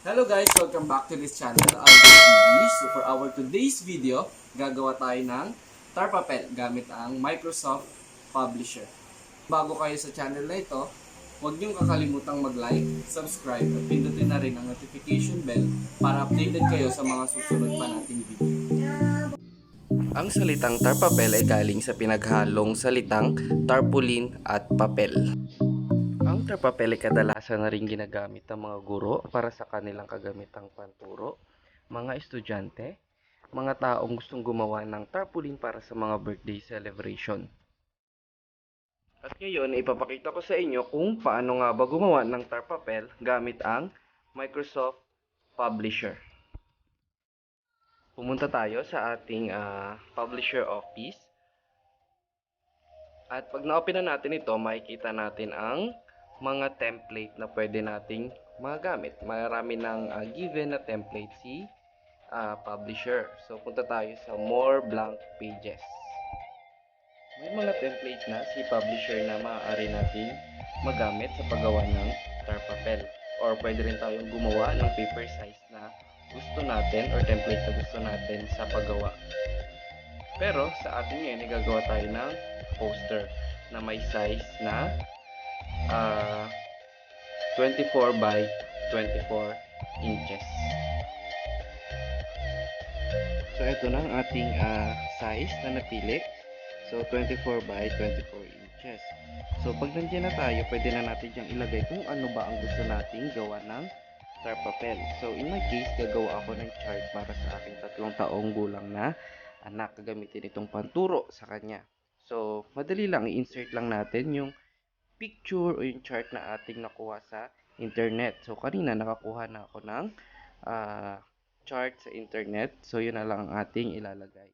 Hello guys! Welcome back to this channel, Alvin TV. So for our today's video, gagawa tayo ng tar papel gamit ang Microsoft Publisher. Bago kayo sa channel na ito, huwag niyong kakalimutang mag-like, subscribe at pindutin na rin ang notification bell para updated kayo sa mga susunod pa nating video. Ang salitang tar papel ay galing sa pinaghalong salitang tarpaulin at papel. Ang tar papel ay kadalasan na rin ginagamit ng mga guro para sa kanilang kagamitang panturo, mga estudyante, mga taong gustong gumawa ng tarpaulin para sa mga birthday celebration. At ngayon, ipapakita ko sa inyo kung paano nga ba gumawa ng tar papel gamit ang Microsoft Publisher. Pumunta tayo sa ating Publisher Office. At pag na-open na natin ito, makikita natin ang mga template na pwede nating magamit. Marami ng given na template si Publisher. So, punta tayo sa More Blank Pages. May mga template na si Publisher na maaari natin magamit sa paggawa ng tar papel. Or pwede rin tayong gumawa ng paper size na gusto natin or template na gusto natin sa paggawa. Pero sa atin ngayon, gagawa tayo ng poster na may size na 24 by 24 inches. So ito na ang ating size na napili. So 24 by 24 inches. So pag nandiyan na tayo, pwede na natin diyang ilagay kung ano ba ang gusto nating gawa ng tar papel. So in my case, gagawa ako ng chart para sa aking 3 taong gulang na anak. Gagamitin itong panturo sa kanya. So madali lang, i-insert lang natin yung picture o yung chart na ating nakuha sa internet. So kanina nakakuha na ako ng chart sa internet. So yun na lang ang ating ilalagay.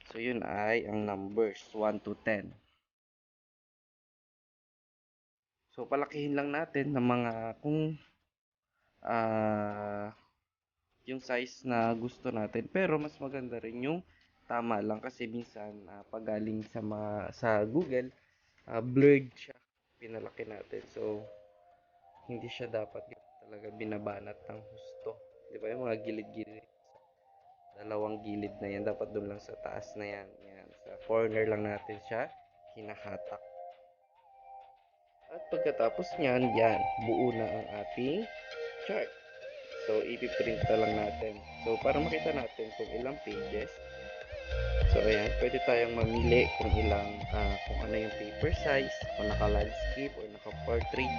So yun ay ang numbers 1 to 10. So palakihin lang natin ng mga kung yung size na gusto natin. Pero mas maganda rin yung tama lang kasi minsan pag galing sa Google, blurred siya. Pinalaki natin. So hindi siya dapat talaga binabanat ng husto. Di ba yung mga gilid-gilid? Dalawang gilid na yan. Dapat doon lang sa taas na yan. Yan. Sa corner lang natin siya hinahatak. At pagkatapos niyan, yan. Buo na ang ating chart. So, ipiprint na lang natin. So, para makita natin kung ilang pages. So, ayan. Pwede tayong mamili kung kung ano yung paper size, kung naka-landscape or naka-portrait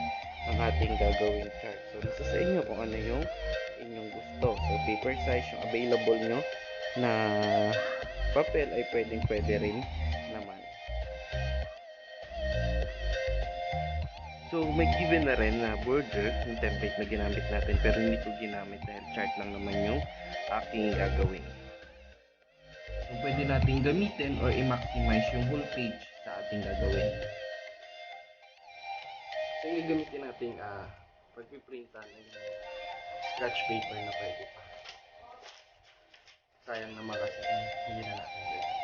ang ating gagawin chart. So, nasa sa inyo kung ano yung inyong gusto. So, paper size, yung available nyo na papel ay pwede rin naman. So, may given na rin na border, yung template na ginamit natin, pero hindi ko ginamit dahil chart lang naman yung aking gagawin. So, pwede natin gamitin or i-maximize yung whole page sa ating gagawin. So, yung gamitin natin pagpiprintan ay yung scratch paper na pwede pa. Sayang naman kasi hindi na natin gawin.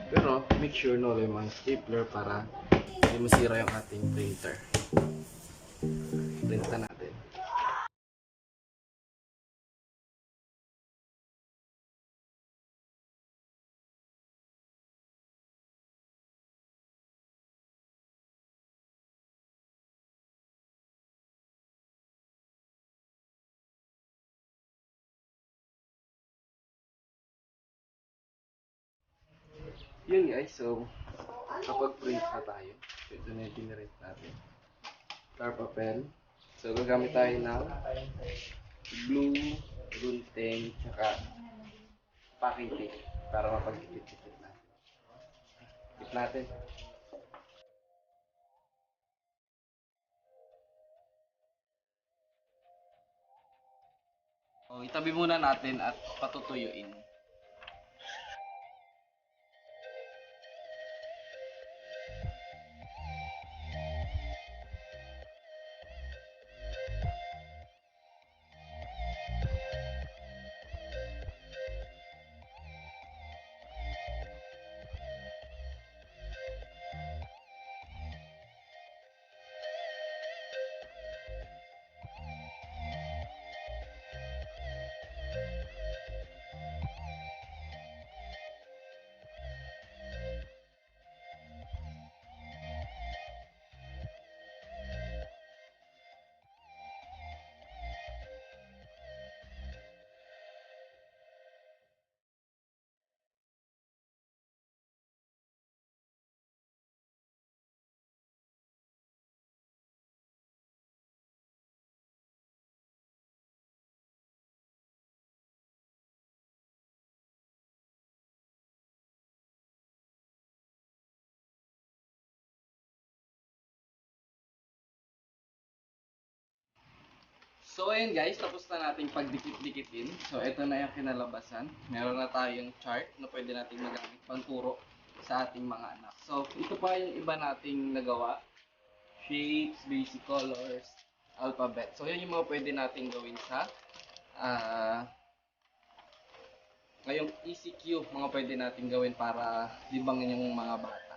Pero, make sure no yung mga stapler para hindi masira yung ating printer. Printan natin. Yun guys, so kapag print na tayo, ito na yung pinrint natin. Tar papel. So gagamit tayo ng glue, gunting, tsaka packing tape para mapagkipit-kipit natin. Kipit natin. So, itabi muna natin at patutuyuin. So ayun guys, tapos na nating pagdikit-dikitin. So ito na yung kinalabasan. Meron na tayong chart na pwede nating magamit panturo sa ating mga anak. So ito pa yung iba nating nagawa. Shapes, basic colors, alphabet. So yun yung mga pwede nating gawin sa ah ngayong ECQ, mga pwede nating gawin para libangin yung mga bata.